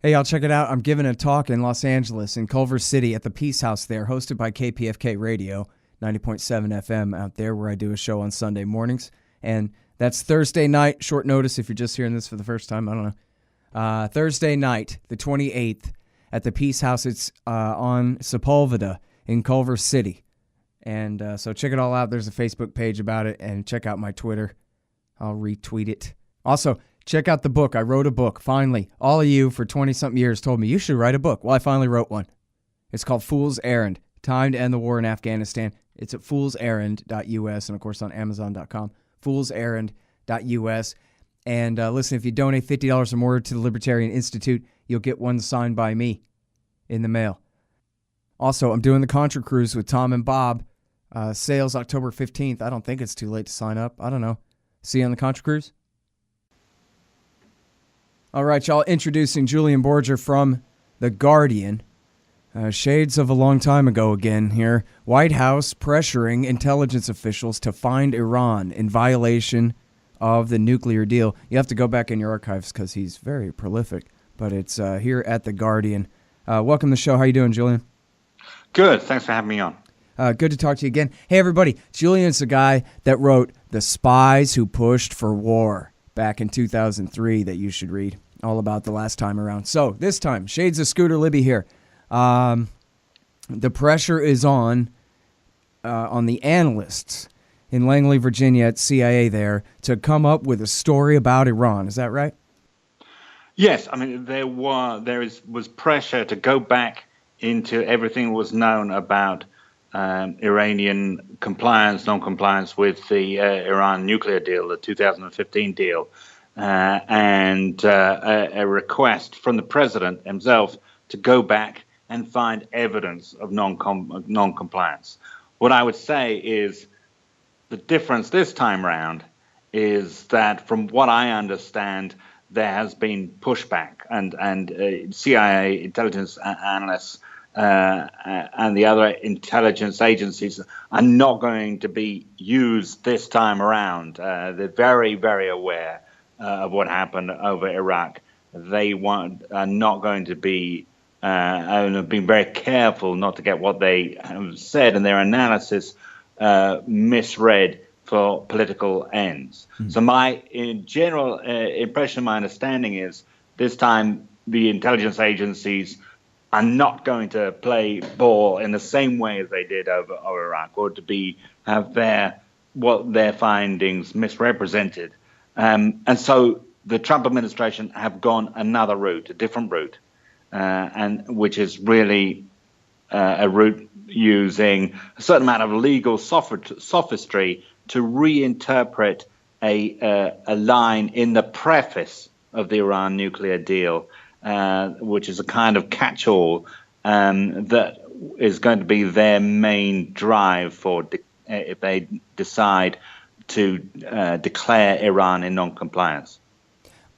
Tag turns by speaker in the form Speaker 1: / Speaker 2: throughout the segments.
Speaker 1: Hey, y'all, check it out. I'm giving a talk in Los Angeles, in Culver City, at the Peace House there, hosted by KPFK Radio, 90.7 FM out there, where I do a show on Sunday mornings. And that's Thursday night, short notice if you're just hearing this for the first time, I don't know. Thursday night, the 28th, at the Peace House. It's on Sepulveda in Culver City. And so check it all out. There's a Facebook page about it, and check out my Twitter. I'll retweet it. Also, check out the book. I wrote a book. Finally, all of you for 20-something years told me you should write a book. Well, I finally wrote one. It's called Fool's Errand, Time to End the War in Afghanistan. It's at foolserrand.us and, of course, on Amazon.com. Foolserrand.us. And listen, if you donate $50 or more to the Libertarian Institute, you'll get one signed by me in the mail. Also, I'm doing the Contra Cruise with Tom and Bob. Sales October 15th. I don't think it's too late to sign up. I don't know. See you on the Contra Cruise? All right, y'all, introducing Julian Borger from The Guardian. Shades of a long time ago again here. White House pressuring intelligence officials to find Iran in violation of the nuclear deal. You have to go back in your archives because he's very prolific, but it's here at The Guardian. Welcome to the show. How you doing, Julian?
Speaker 2: Good. Thanks for having me on.
Speaker 1: Good to talk to you again. Hey, everybody. Julian's the guy that wrote The Spies Who Pushed for War back in 2003 that you should read, all about the last time around. So this time, shades of Scooter Libby here. The pressure is on the analysts in Langley, Virginia at CIA there to come up with a story about Iran. Is that right?
Speaker 2: Yes. I mean, there was pressure to go back into everything that was known about Iranian compliance, non-compliance with the Iran nuclear deal, the 2015 deal, and a request from the president himself to go back and find evidence of non-compliance. What I would say is the difference this time round is that, from what I understand, there has been pushback, and CIA intelligence analysts and the other intelligence agencies are not going to be used this time around. They're very, very aware of what happened over Iraq. They are not going to be, and have been very careful not to get what they have said in their analysis misread for political ends. Mm-hmm. So my general impression, my understanding is this time the intelligence agencies are not going to play ball in the same way as they did over Iraq, or to have their findings misrepresented. And so the Trump administration have gone another route, a different route, and which is really a route using a certain amount of legal sophistry to reinterpret a line in the preface of the Iran nuclear deal, which is a kind of catch-all that is going to be their main drive for if they decide to declare Iran in non-compliance.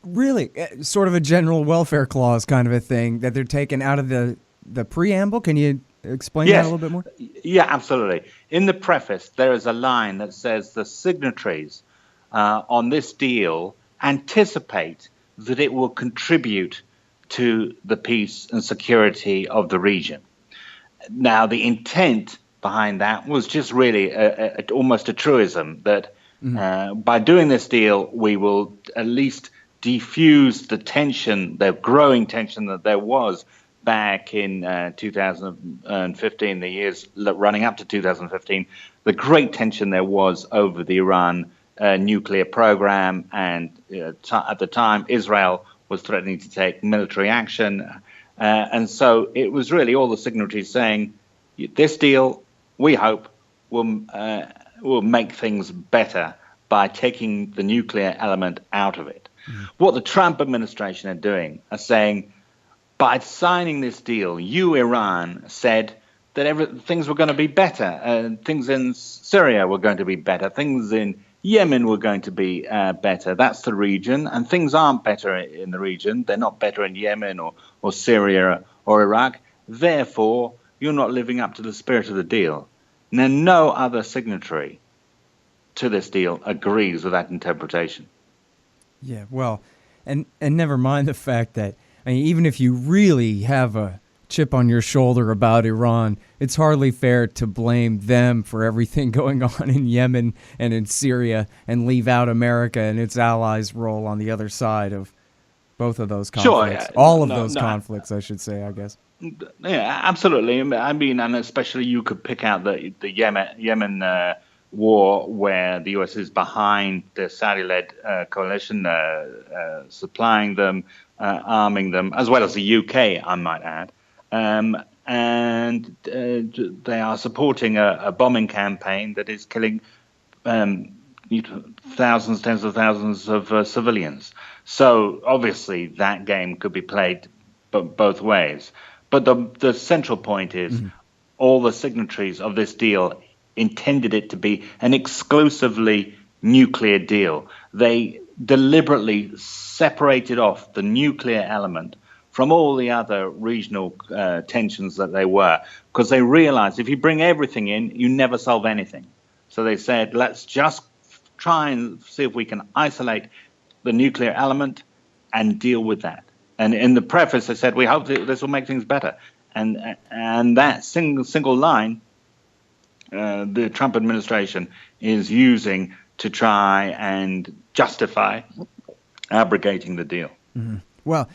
Speaker 1: Really? Sort of a general welfare clause kind of a thing that they're taking out of the preamble? Can you explain that a little bit more?
Speaker 2: Yeah, absolutely. In the preface, there is a line that says the signatories on this deal anticipate that it will contribute to the peace and security of the region. Now, the intent behind that was just really almost a truism that by doing this deal, we will at least defuse the tension, the growing tension that there was back in 2015, the years running up to 2015, the great tension there was over the Iran nuclear program, and at the time, Israel was threatening to take military action. And so it was really all the signatories saying, this deal, we hope, will make things better by taking the nuclear element out of it. Mm-hmm. What the Trump administration are doing are saying, by signing this deal, you, Iran, said that things were going to be better. Things in Syria were going to be better. Things in Yemen were going to be better. That's the region, and things aren't better in the region. They're not better in Yemen or Syria or Iraq. Therefore, you're not living up to the spirit of the deal. Now, no other signatory to this deal agrees with that interpretation.
Speaker 1: Yeah, well, and never mind the fact that I mean, even if you really have a chip on your shoulder about Iran, it's hardly fair to blame them for everything going on in Yemen and in Syria and leave out America and its allies' role on the other side of both of those conflicts.
Speaker 2: Sure,
Speaker 1: All of those conflicts, I should say, I guess.
Speaker 2: Yeah, absolutely. I mean, and especially you could pick out the Yemen war, where the U.S. is behind the Saudi-led coalition, supplying them, arming them, as well as the UK, I might add. And they are supporting a bombing campaign that is killing thousands, tens of thousands of civilians. So obviously that game could be played both ways. But the central point is all the signatories of this deal intended it to be an exclusively nuclear deal. They deliberately separated off the nuclear element from all the other regional tensions that they were, because they realized if you bring everything in, you never solve anything. So they said, let's just try and see if we can isolate the nuclear element and deal with that. And in the preface, they said, we hope that this will make things better. And that single line, the Trump administration is using to try and justify abrogating the deal.
Speaker 1: Mm-hmm. Well,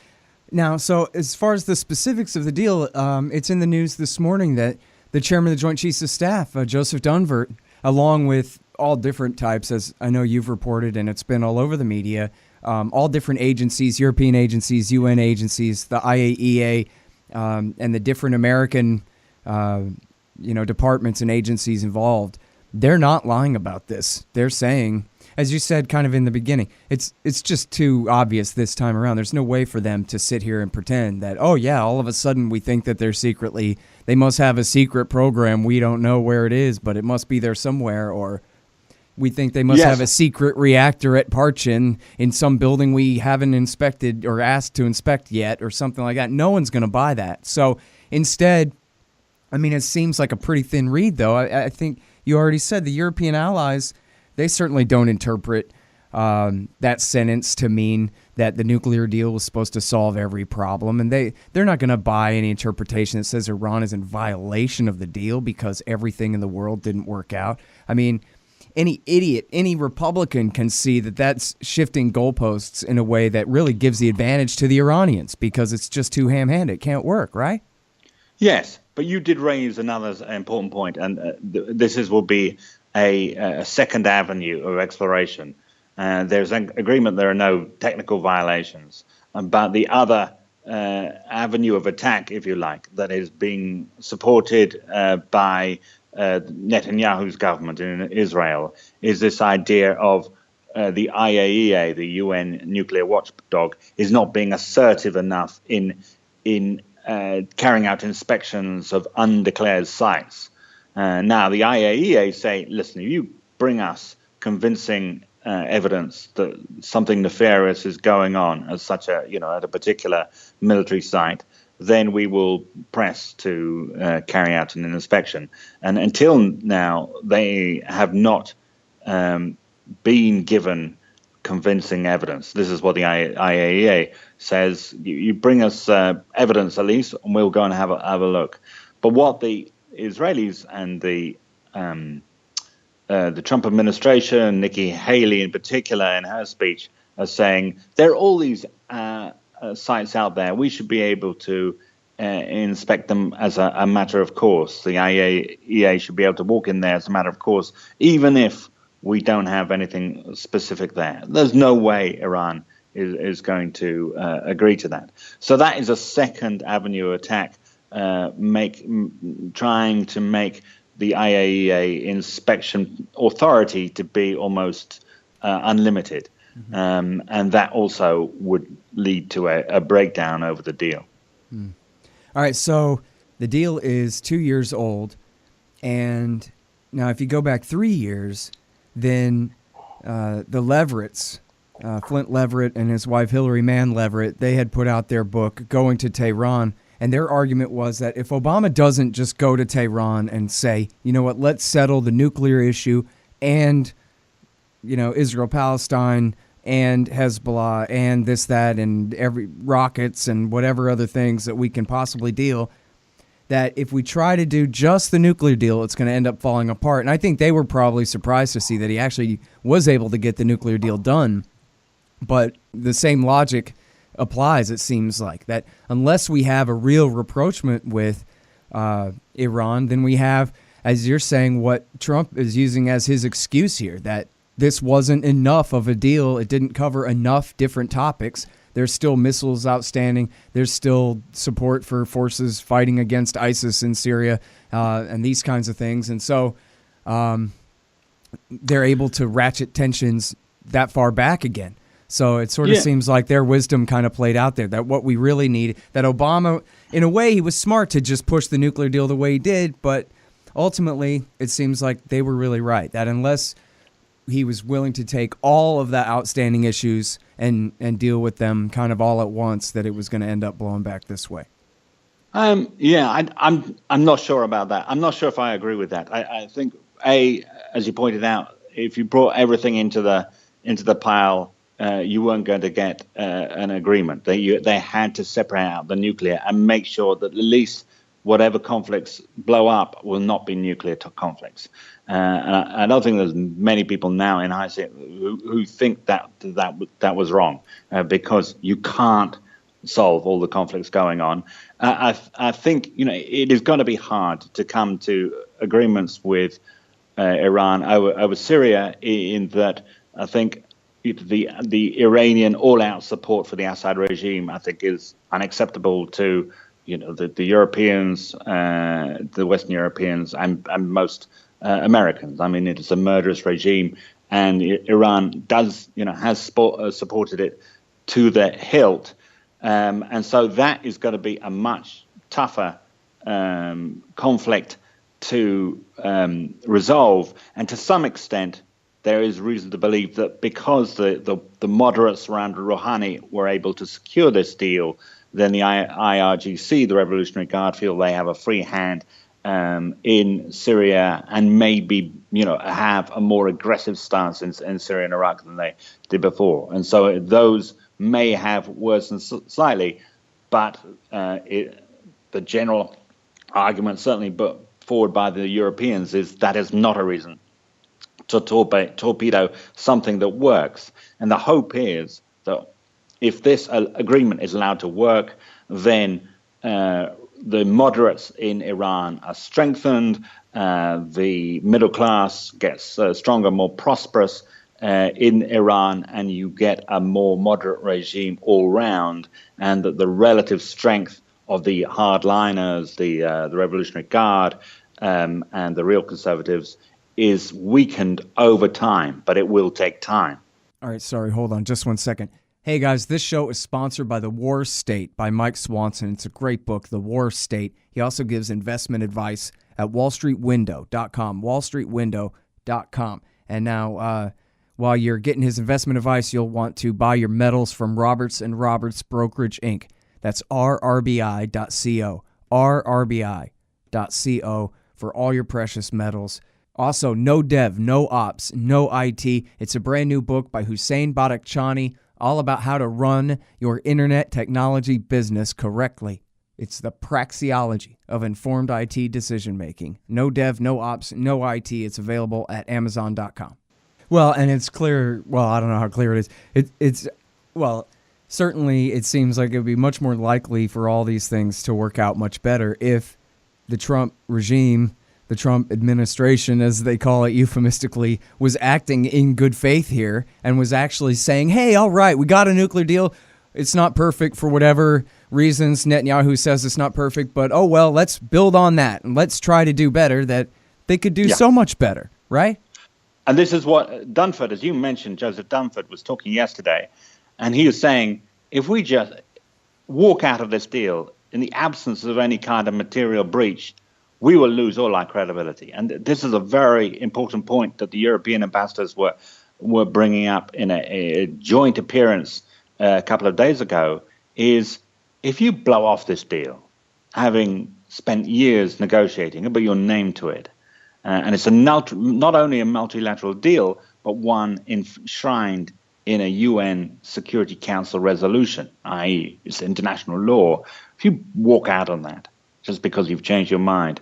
Speaker 1: now, so as far as the specifics of the deal, it's in the news this morning that the chairman of the Joint Chiefs of Staff, Joseph Dunford, along with all different types, as I know you've reported, and it's been all over the media, all different agencies, European agencies, UN agencies, the IAEA, and the different American, departments and agencies involved, they're not lying about this. They're saying, as you said kind of in the beginning, it's just too obvious this time around. There's no way for them to sit here and pretend that, oh, yeah, all of a sudden we think that they must have a secret program. We don't know where it is, but it must be there somewhere, or we think they must have a secret reactor at Parchin in some building we haven't inspected or asked to inspect yet, or something like that. No one's going to buy that. So instead, I mean, it seems like a pretty thin reed, though. I think you already said the European allies, they certainly don't interpret that sentence to mean that the nuclear deal was supposed to solve every problem. And they're not going to buy any interpretation that says Iran is in violation of the deal because everything in the world didn't work out. I mean, any idiot, any Republican can see that that's shifting goalposts in a way that really gives the advantage to the Iranians because it's just too ham-handed. It can't work, right?
Speaker 2: Yes, but you did raise another important point, and will be a second avenue of exploration. There's an agreement there are no technical violations, but the other avenue of attack, if you like, that is being supported by Netanyahu's government in Israel is this idea of the IAEA, the UN nuclear watchdog, is not being assertive enough in carrying out inspections of undeclared sites. Now, the IAEA say, listen, if you bring us convincing evidence that something nefarious is going on at at a particular military site, then we will press to carry out an inspection. And until now, they have not been given convincing evidence. This is what the IAEA says. You bring us evidence at least, and we'll go and have a look. But what the Israelis and the Trump administration, Nikki Haley in particular, in her speech, are saying there are all these sites out there. We should be able to inspect them as a matter of course. The IAEA should be able to walk in there as a matter of course, even if we don't have anything specific there. There's no way Iran is going to agree to that. So that is a second avenue of attack, trying to make the IAEA inspection authority to be almost unlimited. Mm-hmm. And that also would lead to a breakdown over the deal.
Speaker 1: Mm. All right, so the deal is 2 years old. And now if you go back 3 years, then the Leverets, Flint Leverett and his wife Hillary Mann Leverett, they had put out their book, Going to Tehran. And their argument was that if Obama doesn't just go to Tehran and say, you know what, let's settle the nuclear issue and, Israel-Palestine and Hezbollah and this, that, and every rockets and whatever other things that we can possibly deal, that if we try to do just the nuclear deal, it's going to end up falling apart. And I think they were probably surprised to see that he actually was able to get the nuclear deal done. But the same logic applies, it seems like, that unless we have a real rapprochement with Iran, then we have, as you're saying, what Trump is using as his excuse here, that this wasn't enough of a deal. It didn't cover enough different topics. There's still missiles outstanding. There's still support for forces fighting against ISIS in Syria and these kinds of things. And so they're able to ratchet tensions that far back again. So it sort of seems like their wisdom kind of played out there, that what we really need, that Obama, in a way, he was smart to just push the nuclear deal the way he did. But ultimately, it seems like they were really right, that unless he was willing to take all of the outstanding issues and deal with them kind of all at once, that it was going to end up blowing back this way.
Speaker 2: I'm not sure about that. I'm not sure if I agree with that. I think, as you pointed out, if you brought everything into the pile, you weren't going to get an agreement. They had to separate out the nuclear and make sure that at least whatever conflicts blow up will not be nuclear conflicts. I don't think there's many people now in hindsight who think that was wrong, because you can't solve all the conflicts going on. I think it is going to be hard to come to agreements with Iran over Syria, in that I think the Iranian all-out support for the Assad regime, I think, is unacceptable to the Europeans, the Western Europeans, and most Americans. I mean, it is a murderous regime, and Iran has supported it to the hilt, and so that is going to be a much tougher conflict to resolve. And to some extent, there is reason to believe that because the moderates around Rouhani were able to secure this deal, then the IRGC, the Revolutionary Guard, feel they have a free hand in Syria, and maybe have a more aggressive stance in Syria and Iraq than they did before. And so those may have worsened slightly, but the general argument, certainly put forward by the Europeans, is that is not a reason to torpedo something that works. And the hope is that if this agreement is allowed to work, then the moderates in Iran are strengthened, the middle class gets stronger, more prosperous in Iran, and you get a more moderate regime all round, and that the relative strength of the hardliners, the Revolutionary Guard, and the real conservatives is weakened over time, but it will take time.
Speaker 1: All right, sorry, hold on just 1 second. Hey guys, this show is sponsored by The War State by Mike Swanson. It's a great book, The War State. He also gives investment advice at wallstreetwindow.com, wallstreetwindow.com. And now, while you're getting his investment advice, you'll want to buy your metals from Roberts & Roberts Brokerage, Inc. That's rrbi.co, rrbi.co for all your precious metals. Also, no dev, no ops, no IT. It's a brand new book by Hussein Badakhshani, all about how to run your internet technology business correctly. It's the praxeology of informed IT decision-making. No dev, no ops, no IT. It's available at Amazon.com. Well, and it's clear, I don't know how clear it is. Certainly it seems like it would be much more likely for all these things to work out much better if the Trump regime, the Trump administration, as they call it euphemistically, was acting in good faith here and was actually saying, hey, all right, we got a nuclear deal. It's not perfect for whatever reasons. Netanyahu says it's not perfect, but oh, well, let's build on that and let's try to do better, that they could do so much better, right?
Speaker 2: And this is what Dunford, as you mentioned, Joseph Dunford was talking yesterday, and he was saying, if we just walk out of this deal in the absence of any kind of material breach, we will lose all our credibility. And this is a very important point that the European ambassadors were bringing up in a joint appearance a couple of days ago, is if you blow off this deal, having spent years negotiating it, but your name to it, and it's not only a multilateral deal, but one enshrined in a UN Security Council resolution, i.e., it's international law, if you walk out on that just because you've changed your mind,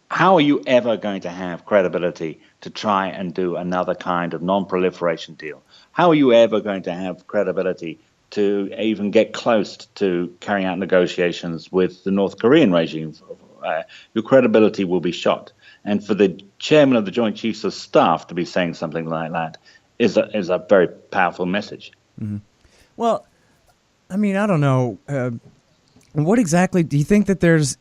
Speaker 2: how are you ever going to have credibility to try and do another kind of non-proliferation deal? How are you ever going to have credibility to even get close to carrying out negotiations with the North Korean regime? Your credibility will be shot. And for the chairman of the Joint Chiefs of Staff to be saying something like that is a very powerful message.
Speaker 1: Mm-hmm. Well, I mean, I don't know. What exactly do you think that there's?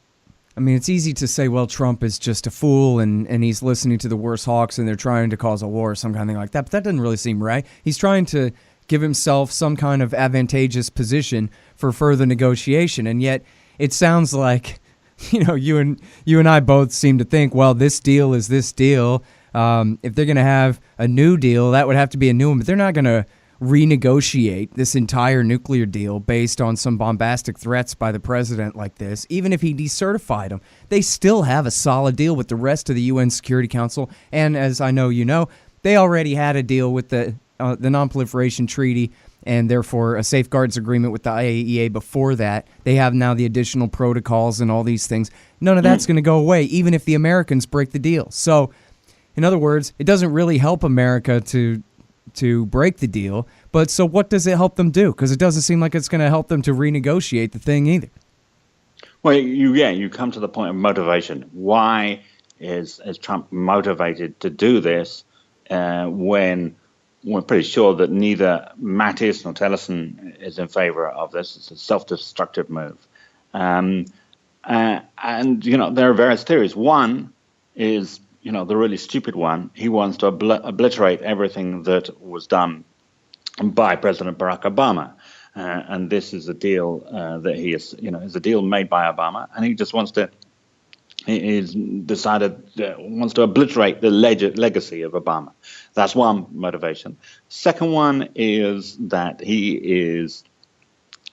Speaker 1: I mean, it's easy to say, well, Trump is just a fool and he's listening to the worst hawks and they're trying to cause a war or some kind of thing like that. But that doesn't really seem right. He's trying to give himself some kind of advantageous position for further negotiation. And yet it sounds like, you and I both seem to think, well, this deal is this deal. If they're going to have a new deal, that would have to be a new one. But they're not going to renegotiate this entire nuclear deal based on some bombastic threats by the president like this. Even if he decertified them, they still have a solid deal with the rest of the UN Security Council. And as I know, they already had a deal with the nonproliferation treaty and therefore a safeguards agreement with the IAEA before that. They have now the additional protocols and all these things. None of that's going to go away, even if the Americans break the deal. So, in other words, it doesn't really help America to break the deal. But so what does it help them do? Because it doesn't seem like it's going to help them to renegotiate the thing either.
Speaker 2: Well, you come to the point of motivation. Why is Trump motivated to do this when we're pretty sure that neither Mattis nor Tillerson is in favor of this? It's a self-destructive move. And there are various theories. One is, the really stupid one. He wants to obliterate everything that was done by President Barack Obama. And this is a deal that he is, is a deal made by Obama. And he just wants to, he's decided, wants to obliterate the legacy of Obama. That's one motivation. Second one is that he is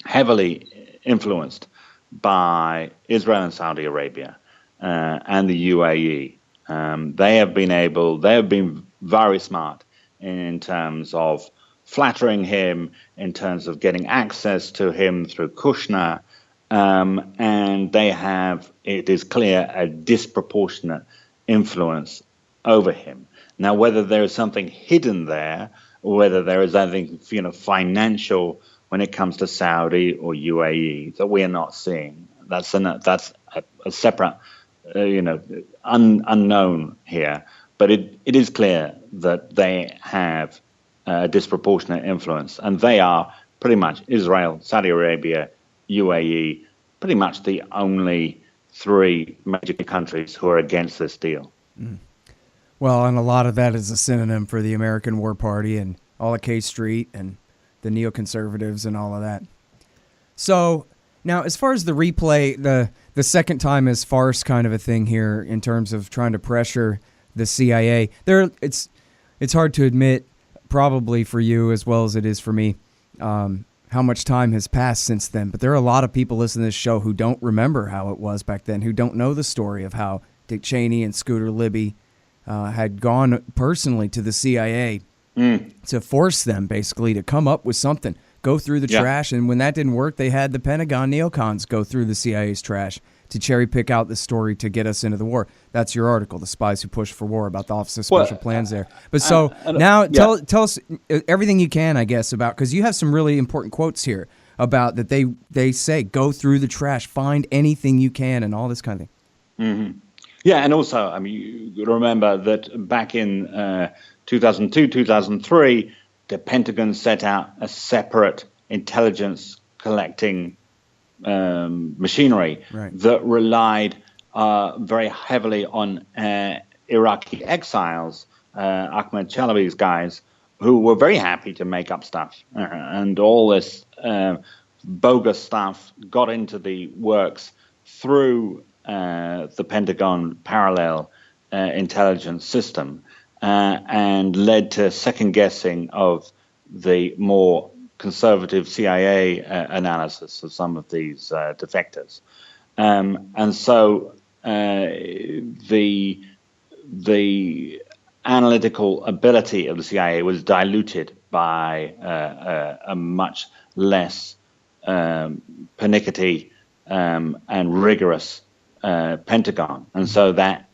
Speaker 2: heavily influenced by Israel and Saudi Arabia and the UAE. They have been very smart in terms of flattering him, in terms of getting access to him through Kushner, and they have, it is clear, a disproportionate influence over him. Now, whether there is something hidden there, or whether there is anything, financial when it comes to Saudi or UAE that we are not seeing, that's a separate, unknown here. But it is clear that they have a disproportionate influence, and they are pretty much Israel, Saudi Arabia, UAE, pretty much the only three major countries who are against this deal.
Speaker 1: Mm. Well, and a lot of that is a synonym for the American War Party and all of K Street and the neoconservatives and all of that. So now, as far as the replay, the second time is farce kind of a thing here in terms of trying to pressure the CIA. It's hard to admit, probably for you as well as it is for me, how much time has passed since then. But there are a lot of people listening to this show who don't remember how it was back then, who don't know the story of how Dick Cheney and Scooter Libby had gone personally to the CIA to force them basically to come up with something, go through the trash. And when that didn't work, they had the Pentagon neocons go through the CIA's trash to cherry pick out the story to get us into the war. That's your article, The Spies Who Pushed for War, about the Office of Special Plans there. But so now tell us everything you can, I guess, about, because you have some really important quotes here about that they say, go through the trash, find anything you can, and all this kind of thing.
Speaker 2: Mm-hmm. Yeah, and also, I mean, you remember that back in 2002, 2003, the Pentagon set out a separate intelligence collecting machinery that relied very heavily on Iraqi exiles, Ahmed Chalabi's guys, who were very happy to make up stuff. And all this bogus stuff got into the works through the Pentagon parallel intelligence system and led to second guessing of the more conservative CIA analysis of some of these defectors. And so the analytical ability of the CIA was diluted by a much less pernickety and rigorous Pentagon. And so that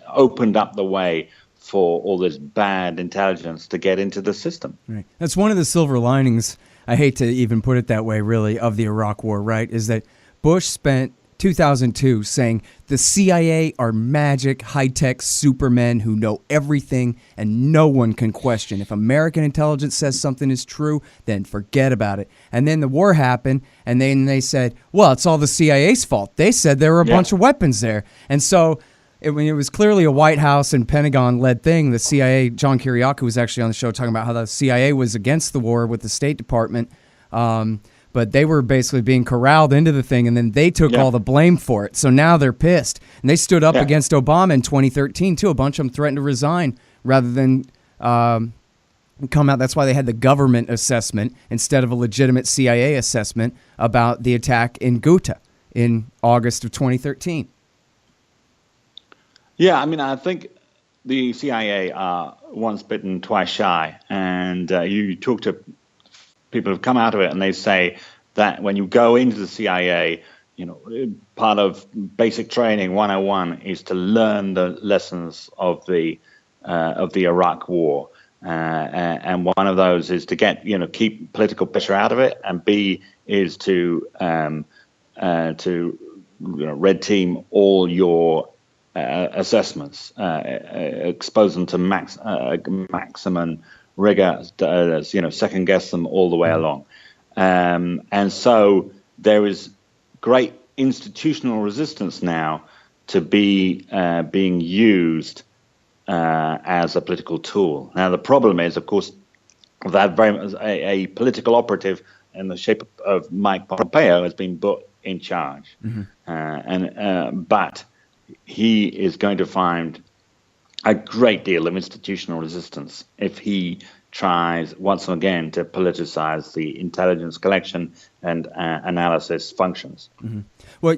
Speaker 2: opened up the way for all this bad intelligence to get into the system.
Speaker 1: Right. That's one of the silver linings, I hate to even put it that way, really, of the Iraq War, right, is that Bush spent 2002 saying the CIA are magic, high-tech supermen who know everything and no one can question. If American intelligence says something is true, then forget about it. And then the war happened, and then they said, well, it's all the CIA's fault. They said there were a bunch of weapons there. And so it was clearly a White House and Pentagon-led thing. The CIA, John Kiriakou was actually on the show talking about how the CIA was against the war with the State Department, but they were basically being corralled into the thing, and then they took all the blame for it. So now they're pissed. And they stood up against Obama in 2013, too. A bunch of them threatened to resign rather than come out. That's why they had the government assessment instead of a legitimate CIA assessment about the attack in Ghouta in August of 2013.
Speaker 2: Yeah, I mean, I think the CIA are once bitten, twice shy. And you talk to people who've come out of it, and they say that when you go into the CIA, part of basic training 101 is to learn the lessons of the Iraq War, and one of those is to keep political pressure out of it, and B is to red team all your assessments, expose them to maximum rigor, second guess them all the way along. And so there is great institutional resistance now to be being used as a political tool. Now, the problem is, of course, that very much a political operative in the shape of Mike Pompeo has been put in charge. But he is going to find a great deal of institutional resistance if he tries once again to politicize the intelligence collection and analysis functions.
Speaker 1: Well,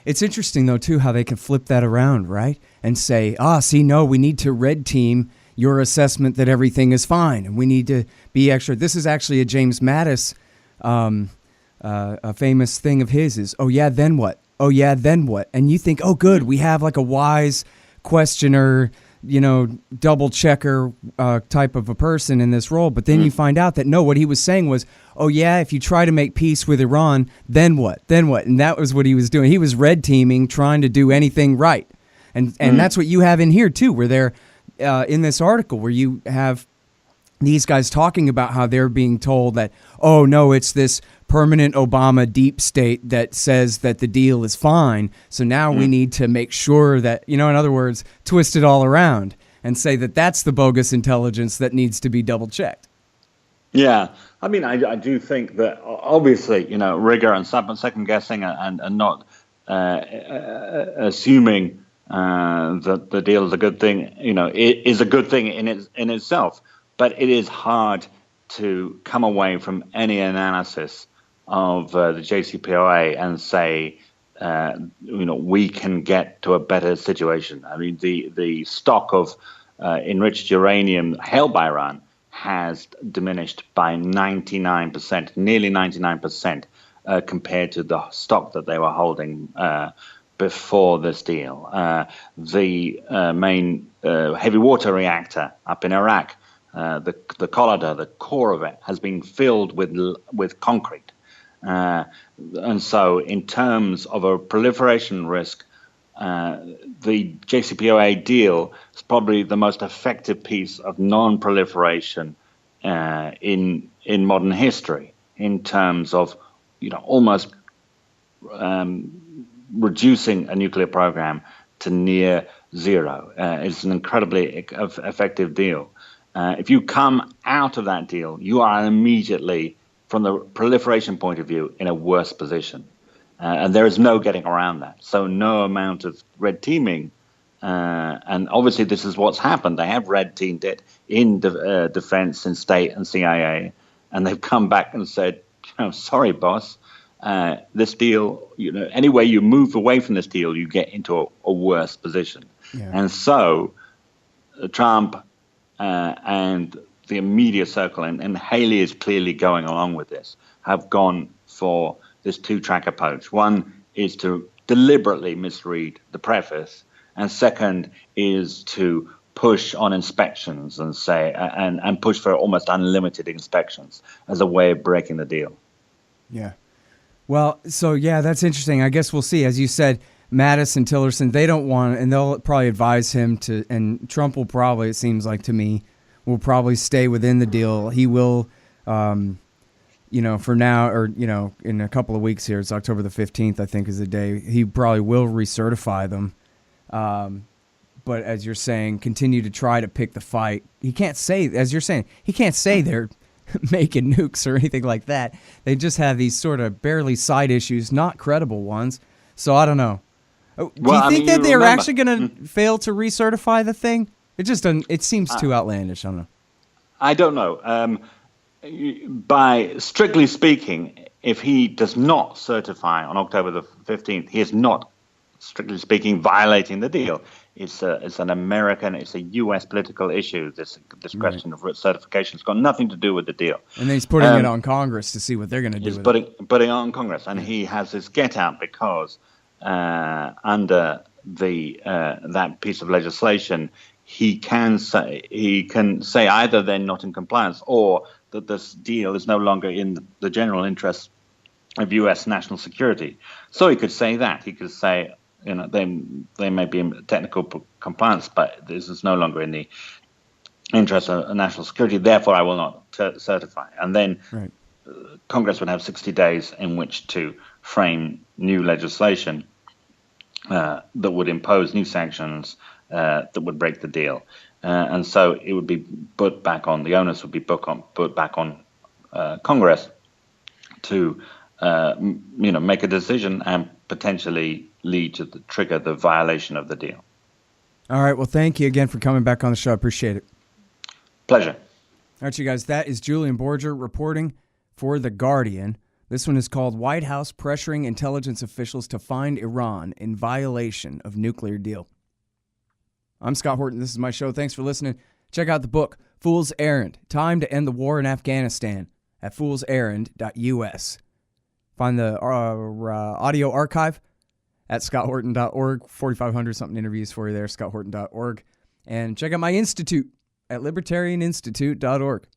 Speaker 1: it's interesting, though, too, how they can flip that around, right? And say, no, we need to red team your assessment that everything is fine, and we need to be extra. This is actually a James Mattis, a famous thing of his is, oh, yeah, then what? Oh, yeah, then what? And you think, oh, good, we have like a wise questioner, double checker type of a person in this role. But then you find out that no, what he was saying was, oh, yeah, if you try to make peace with Iran, then what? Then what? And that was what he was doing. He was red teaming, trying to do anything right. And that's what you have in here, too, where they're in this article where you have these guys talking about how they're being told that, oh, no, it's this permanent Obama deep state that says that the deal is fine. So now we need to make sure that, in other words, twist it all around and say that that's the bogus intelligence that needs to be double checked.
Speaker 2: Yeah. I mean, I do think that obviously, rigor and second guessing and not assuming that the deal is a good thing, it is a good thing in itself. But it is hard to come away from any analysis of the JCPOA and say, we can get to a better situation. I mean, the stock of enriched uranium held by Iran has diminished by 99%, nearly 99%, compared to the stock that they were holding before this deal. The main heavy water reactor up in Iraq, the Colada, the core of it, has been filled with concrete. And so in terms of a proliferation risk, the JCPOA deal is probably the most effective piece of non-proliferation in modern history in terms of almost reducing a nuclear program to near zero. It's an incredibly effective deal. If you come out of that deal, you are immediately, from the proliferation point of view, in a worse position. And there is no getting around that. So no amount of red teaming, and obviously this is what's happened. They have red teamed it in defense and state and CIA, and they've come back and said, sorry, boss, this deal, any way you move away from this deal, you get into a worse position. Yeah. And so Trump and the immediate circle, and Haley is clearly going along with this, have gone for this two-track approach. One is to deliberately misread the preface, and second is to push on inspections and say and push for almost unlimited inspections as a way of breaking the deal.
Speaker 1: Yeah. Well, so yeah, that's interesting. I guess we'll see. As you said, Mattis and Tillerson, they don't want, and they'll probably advise him to, and Trump will probably, it seems like to me, will probably stay within the deal. He will, for now, or, in a couple of weeks here, it's October the 15th, I think is the day, he probably will recertify them. But as you're saying, continue to try to pick the fight. He can't say, as you're saying, he can't say they're making nukes or anything like that. They just have these sort of barely side issues, not credible ones. So I don't know. Do you think that they're actually going to fail to recertify the thing? It just doesn't. It seems too outlandish. I don't know.
Speaker 2: I don't know. By strictly speaking, if he does not certify on October the 15th, he is not, strictly speaking, violating the deal. It's an American, it's a U.S. political issue. This question of certification has got nothing to do with the deal.
Speaker 1: And then he's putting it on Congress to see what they're going to do. He's
Speaker 2: putting it on Congress, and he has this get out because under that piece of legislation, he can say either they're not in compliance or that this deal is no longer in the general interest of U.S. national security. So he could say that. He could say, they may be in technical compliance, but this is no longer in the interest of national security. Therefore, I will not certify. And then Congress would have 60 days in which to frame new legislation that would impose new sanctions that would break the deal. And so it would be put back on, the onus would be put back on Congress to make a decision and potentially lead to trigger the violation of the deal.
Speaker 1: All right. Well, thank you again for coming back on the show. I appreciate it.
Speaker 2: Pleasure.
Speaker 1: All right, you guys. That is Julian Borger reporting for The Guardian. This one is called White House Pressuring Intelligence Officials to Find Iran in Violation of Nuclear Deal. I'm Scott Horton. This is my show. Thanks for listening. Check out the book, Fool's Errand, Time to End the War in Afghanistan at foolserrand.us. Find the audio archive at scotthorton.org. 4,500-something interviews for you there, scotthorton.org. And check out my institute at libertarianinstitute.org.